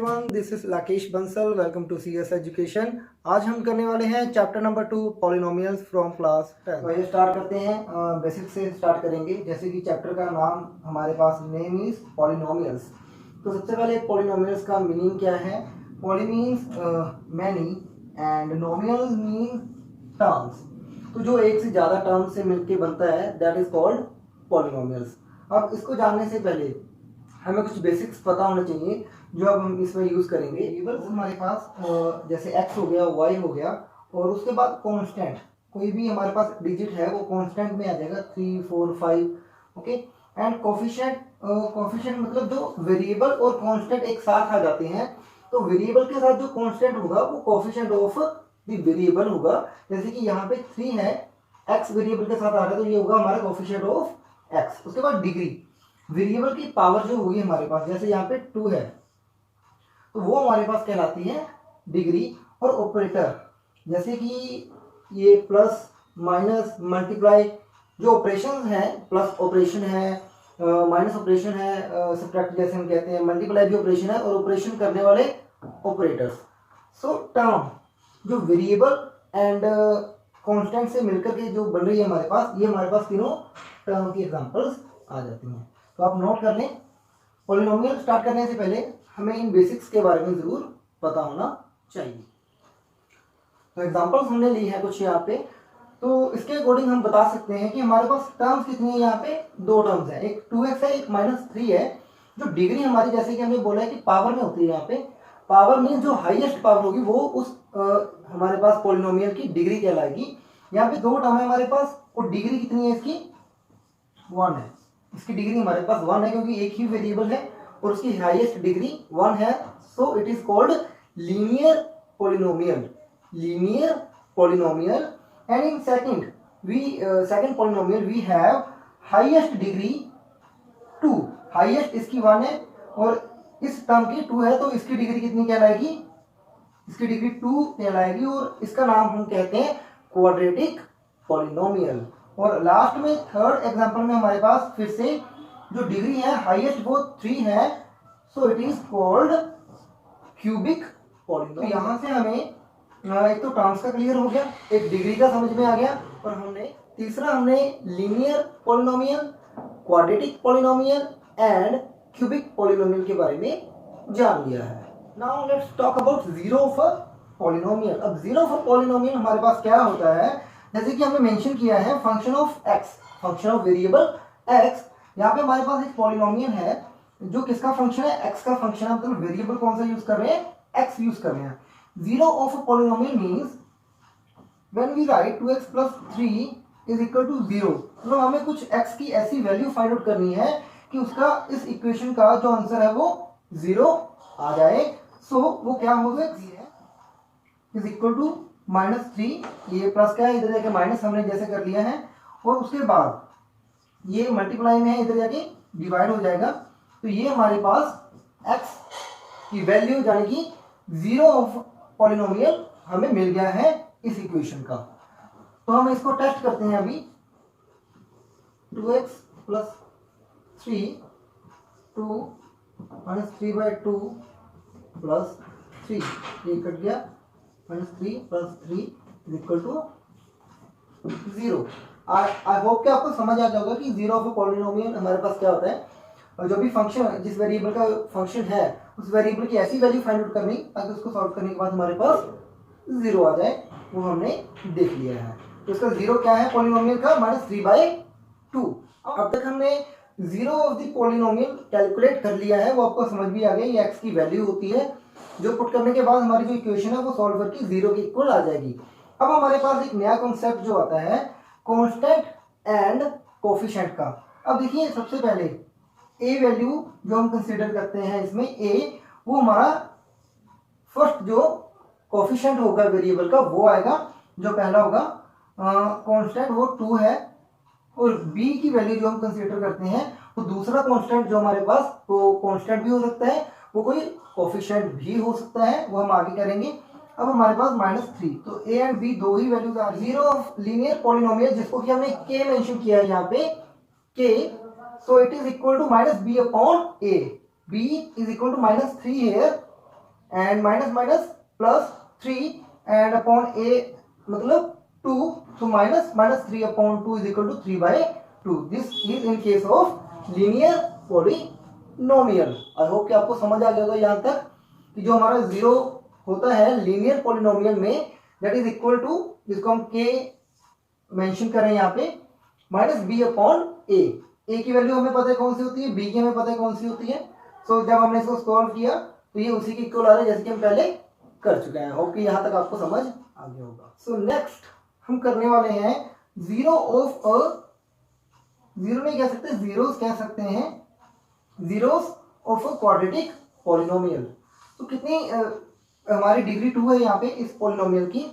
Everyone, this is Rakesh Bansal. Welcome to CS education. आज हम करने वाले हैं chapter number 2 polynomials from class 10। तो ये स्टार्ट करते हैं, बेसिक से स्टार्ट करेंगे। जैसे कि चैप्टर का नाम हमारे पास नेम इज पॉलिनोमियल्स। तो सबसे पहले पॉलिनोमियल्स का मीनिंग क्या है। Poly means many and nomials mean terms. तो जो एक से ज़्यादा टर्म से मिलके बनता है दैट इज कॉल्ड पॉलिनोमियल्स। अब इसको जानने से पहले हमें कुछ बेसिक्स पता होने चाहिए जो अब हम इसमें यूज़ करेंगे। वेरिएबल्स हमारे पास जैसे x हो गया, y हो गया, और उसके बाद कांस्टेंट कोई भी हमारे पास डिजिट है वो कांस्टेंट में आ जाएगा 3, 4, 5। ओके। एंड कोफिशिएंट मतलब जो वेरिएबल और कांस्टेंट एक साथ आ जाते हैं, तो वेरिएबल के साथ जो कांस्टेंट होगा वो कोफिशिएंट ऑफ द वेरिएबल होगा। जैसे कि यहाँ पे 3 है, x वेरिएबल के साथ आ रहा है तो ये होगा हमारा कोफिशिएंट ऑफ x। उसके बाद डिग्री, वेरिएबल की पावर जो होगी हमारे पास, जैसे यहाँ पे 2 है तो वो हमारे पास कहलाती है डिग्री। और ऑपरेटर जैसे कि ये प्लस माइनस मल्टीप्लाई, जो ऑपरेशन है, प्लस ऑपरेशन है, माइनस ऑपरेशन है, सब्ट्रैक्ट जैसे हम कहते हैं, मल्टीप्लाई भी ऑपरेशन है, और ऑपरेशन करने वाले ऑपरेटर्स। सो टर्म जो वेरिएबल एंड कांस्टेंट से मिलकर के जो बन रही है हमारे पास, ये हमारे पास तीनों टर्म की एग्जांपल्स आ जाती हैं। तो आप नोट कर लें। पॉलिनोमियल स्टार्ट करने से पहले हमें इन बेसिक्स के बारे में ज़रूर पता होना चाहिए। तो एग्जांपल्स हमने ली है कुछ यहाँ पे, तो इसके अकॉर्डिंग हम बता सकते हैं कि हमारे पास टर्म्स कितनी है। यहाँ पे 2 टर्म्स है, एक 2x है, एक -3 है। जो डिग्री हमारी, जैसे कि हमने बोला है कि पावर में होती है, यहाँ पे पावर मीन जो हाईएस्ट पावर होगी वो उस हमारे पास पॉलिनोमियल की डिग्री कहलाएगी। यहाँ पे 2 टर्म है हमारे पास, और डिग्री कितनी है इसकी, 1 है। इसकी डिग्री हमारे पास 1 है क्योंकि एक ही वेरिएबल है और उसकी हाईएस्ट डिग्री 1 है। So it is called linear polynomial. Linear polynomial. And in second polynomial we have highest degree 2। Highest इसकी 1 है और इस टर्म की 2 है, तो इसकी डिग्री कितनी कहलाएगी, इसकी डिग्री 2 कहलाएगी, और इसका नाम हम कहते हैं क्वाड्रेटिक पॉलिनोमियल। और लास्ट में थर्ड एग्जांपल में हमारे पास फिर से जो डिग्री है हाईएस्ट वो 3 है, so it is called cubic polynomial. तो यहाँ से हमें एक तो टर्म्स का क्लियर हो गया, एक डिग्री का समझ में आ गया, और हमने linear polynomial, quadratic polynomial and cubic polynomial के बारे में जान लिया है। Now let's talk about zero of a polynomial. अब जीरो ऑफ अ पॉलिनोमियल हमारे पास क्या होता है, जैसे कि हमने मेंशन किया है function of x, function of variable x। यहाँ पे हमारे पास एक पॉलिनोमियल है जो किसका फंक्शन है, x का फंक्शन है, मतलब वेरिएबल कौन सा यूज कर रहे हैं, x यूज कर रहे हैं। Zero of a polynomial means when we write 2x + 3 is equal to 0। मतलब हमें कुछ x की ऐसी वैल्यू फाइंड आउट करनी है कि उसका इस इक्वेशन का जो आंसर है वो 0 आ जाए। सो वो क्या होगा, इज इक्वल टू -3, ये प्लस का है, इधर जाके माइनस हमने जैसे कर लिया है, और उसके बाद ये मल्टीप्लाई में है, इधर जाके डिवाइड हो जाएगा। तो ये हमारे पास x की वैल्यू यानी कि जीरो ऑफ पॉलिनोमियल हमें मिल गया है इस इक्वेशन का। तो हम इसको टेस्ट करते हैं अभी। 2x + 3 2 -3/2 + 3, ये कट गया, -3 + 3 is equal to 0। I hope कि आपको समझ आ जाएगा कि जीरो ऑफ पॉलिनोमियल हमारे पास क्या होता है, और जो भी फंक्शन, जिस वेरिएबल का फंक्शन है उस वेरिएबल की ऐसी वैल्यू फाइंड आउट करनी ताकि उसको सॉल्व करने के बाद हमारे पास 0 आ जाए, वो हमने देख लिया है। तो इसका जीरो क्या है पॉलिनोमियल का, -3/2। अब तक हमने zero of the polynomial calculate कर लिया है, वो आपको समझ भी आ गया। ये x की वैल्यू होती है जो पुट करने के बाद हमारी जो इक्वेशन है वो सॉल्व करके 0 के इक्वल आ जाएगी। अब हमारे पास एक नया कॉन्सेप्ट जो आता है कांस्टेंट एंड कोफिशिएंट का। अब देखिए, सबसे पहले a वैल्यू जो हम कंसीडर करते हैं इसमें a, वो हमारा फर्स्ट जो कोफिशिएंट होगा वेरिएबल का वो आएगा, जो पहला होगा कांस्टेंट वो 2 है, और b की वैल्यू जो हम कंसीडर करते हैं वो दूसरा कांस्टेंट जो हमारे पास, वो कांस्टेंट भी हो सकता है, वो कोई कोफिशिएंट भी हो सकता है, वो हम आगे करेंगे। अब हमारे पास -3, तो a एंड b दो ही वैल्यूज आ रही है। जीरो ऑफ लीनियर पॉलिनोमियल जिसको कि हमने k मेंशन किया है यहाँ पे, k, so it is equal to -b/a, b is equal to -3 here, and minus minus plus 3 and upon a मतलब 2, so minus minus 3 upon 2 is equal to 3/2. This is in case of linear polynomial. I hope कि आपको समझ आ गया होगा यहाँ तक कि जो हमारा जीरो होता है लीनियर पॉलिनोमियल में that is equal to, जिसको हम k मेंशन कर रहे हैं यहाँ पे, माइनस बी अपॉन ए. ए की वैल्यू हमें पता है कौन सी होती है, बी की हमें पता है कौन सी होती है. सो जब हमने इसको सॉल्व किया तो ये उसी की इक्वल आ रहा है जैसे कि हम पहले कर चुके हैं. होप कि यहाँ तक आपको समझ आ गया होगा. सो नेक्स्ट हम करने वाले हैं जीरो ऑफ अ, जीरो नहीं कह सकते, जीरोस कह सकते हैं, zeros of a quadratic polynomial. तो कितनी हमारी डिग्री 2 है यहाँ पे इस पॉलिनोमियल की.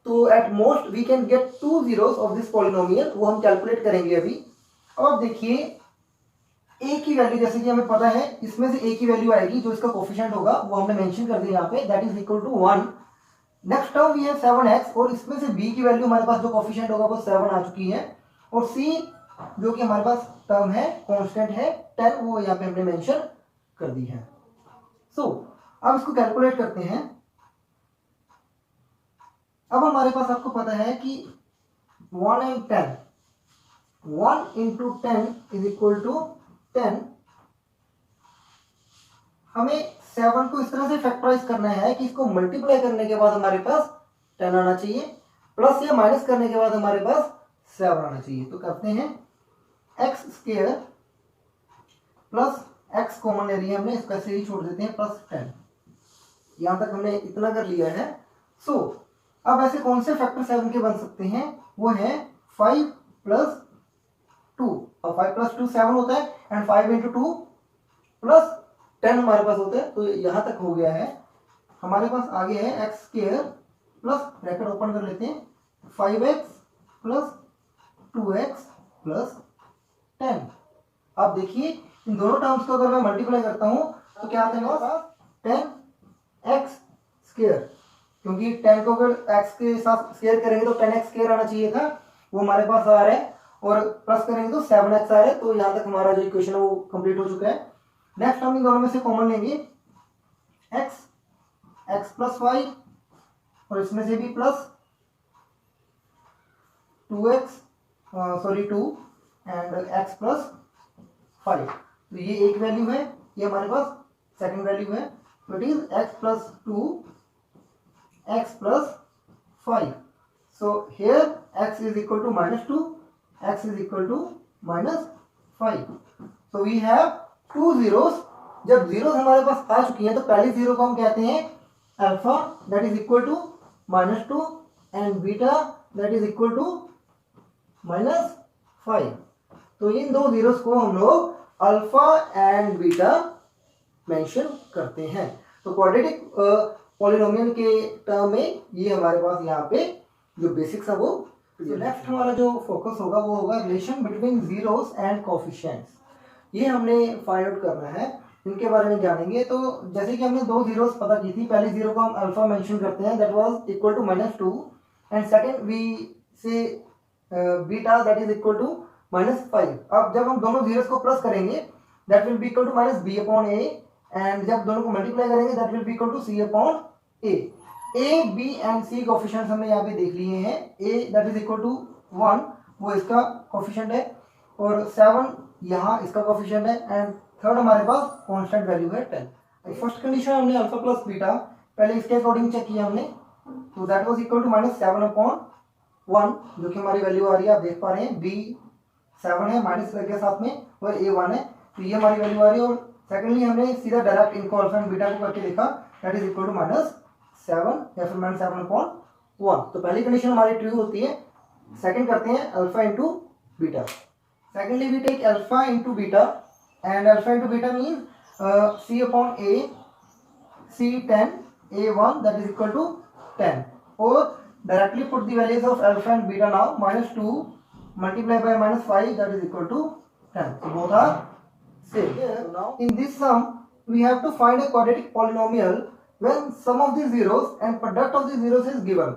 तो at most we can get 2 zeros of this polynomial. वो हम कैलकुलेट करेंगे अभी. अब देखिए ए की वैल्यू जैसे कि हमें पता है इसमें से ए की वैल्यू आएगी जो इसका कोफिशिएंट होगा वो हमने मेंशन कर दिया यहाँ पे, that is equal to 1. Next term we है 7x और इसमें से b की वैल्यू हमारे पास जो कोफिशिएंट होगा वो 7 आ चुकी है. और c जो कि हमारे पास टर्म है कांस्टेंट है 10, वो यहाँ पे हमने मेंशन कर दी है. सो अब इसको कैलकुलेट करते हैं. अब हमारे पास आपको पता है कि 1 and 10, 1 into 10 is equal to 10. हमें 7 को इस तरह से फैक्टराइज करना है कि इसको मल्टीप्लाई करने के बाद हमारे पास 10 आना चाहिए, प्लस या माइनस करने के बाद हमारे पास 7 आना चाहिए. तो करते हैं x square plus x common ले लिया हमने, इसको ऐसे ही छोड़ देते हैं, प्लस 10. यहां तक हमने इतना कर लिया है. सो अब ऐसे कौन से फैक्टर 7 के बन सकते हैं, वो है 5 प्लस 2. और 5 प्लस 2 7 होता है एंड 5 इंटू 2 प्लस 10 हमारे पास होते हैं. तो यहां तक हो गया है. हमारे पास आगे है x square plus bracket open कर लेते हैं 5x प्लस 2x प्लस 10. अब देखिए इन दोनों टर्म्स को अगर मैं मल्टीप्लाई करता हूं तो क्या आता है मेरे पास 10x स्क्वायर, क्योंकि 10 को अगर x के साथ स्क्वायर करेंगे तो 10x स्क्वायर आना चाहिए था, वो हमारे पास आ रहा है. और प्लस करेंगे तो 7x आ रहा है. तो यहां तक हमारा जो इक्वेशन है वो कंप्लीट हो चुका है. नेक्स्ट हम इन दोनों में से कॉमन लेंगे x प्लस 5 और इसमें से भी प्लस 2 एंड x प्लस 5. तो ये एक वैल्यू है, ये हमारे पास सेकंड वैल्यू है. तो it is x plus 2 x plus 5. So here x is equal to -2, x is equal to -5. So we have 2 zeros. जब जीरोस हमारे पास आ चुकी हैं तो पहली जीरो को हम कहते हैं alpha, that is equal to -2 and beta that is equal to -5. तो इन दो जीरोस को हम लोग अल्फा एंड बीटा मेंशन करते हैं. तो क्वाड्रेटिक पॉलिनोमियल के टर्म में ये हमारे पास यहाँ पे जो बेसिक्स है वो. नेक्स्ट हमारा जो फोकस होगा वो होगा relation between zeros and coefficients. ये हमने फाइंड आउट करना है, इनके बारे में जानेंगे. तो जैसे कि हमने दो जीरोस पता की थी, पहली जीरो को हम अल्फा मेंशन करते हैं, that was equal to -2 and second we say beta that is equal to -5. अब जब हम दोनों जीरोस को प्लस करेंगे that will be equal to -b upon a and जब दोनों को मल्टीप्लाई करेंगे that will be equal to c upon a. a b and c coefficients हमने यहाँ पे देख लिए हैं. a that is equal to 1, वो इसका कोफिशिएंट है, और 7 यहाँ इसका कोफिशिएंट है, एंड थर्ड हमारे पास कांस्टेंट वैल्यू है 10. फर्स्ट कंडीशन हमने अल्फा प्लस बीटा पहले इसके अकॉर्डिंग चेक किया हमने, तो that was equal to -7 upon 1, जो कि हमारी वैल्यू आ रही है, आप देख पा रहे हैं b 7 है, माइनस लग गया साथ में, और a 1 है, तो ये हमारी वैल्यू आ रही है. और सेकेंडली हमने सीधा डायरेक्ट इनको अल्फा एंड बीटा को करके देखा, दैट इज इक्वल टू -7 या फिर -7 अपॉन 1. तो पहली कंडीशन हमारी ट्रू होती है. सेकंड करते हैं alpha into beta. Secondly we take alpha into beta and alpha into beta means c upon a, c 10, a 1 that is equal to 10. or directly put the values of alpha and beta now. -2 multiplied by -5 that is equal to 10. So both are same. Here now in this sum we have to find a quadratic polynomial when sum of the zeros and product of the zeros is given.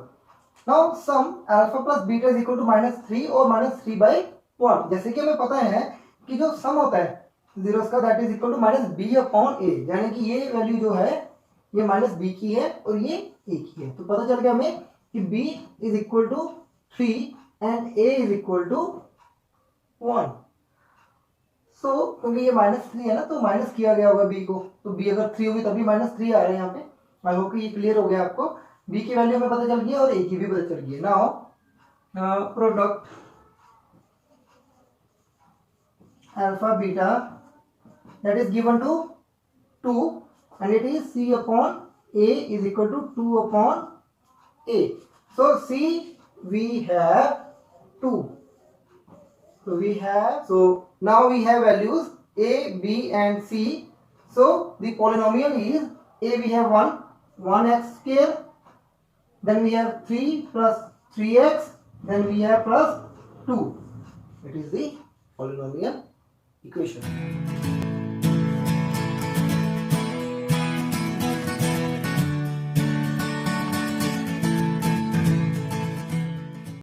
Now sum alpha plus beta is equal to -3 or -3/1. जैसे कि हमें पता है कि जो सम होता है zeros का that is equal to -b upon a, यानी कि ये वैल्यू जो है ये माइनस बी की है और ये ए की है। तो पता चल गया हमें कि b is equal to 3 and a is equal to 1। So क्योंकि ये -3 है ना, तो माइनस किया गया होगा b को, तो b अगर 3 होगी तभी -3 आ रहे हैं यहाँ पे। आई होप कि ये क्लियर हो गया आपको। b की वैल्यू हमें पता चल गई है और a की भी पता चल गई है। Now product alpha beta that is given to 2 and it is c upon a is equal to 2 upon a. So c we have 2. So now we have values a, b and c. So the polynomial is a we have 1x square, then we have 3 plus 3x, then we have plus 2. It is the polynomial equation.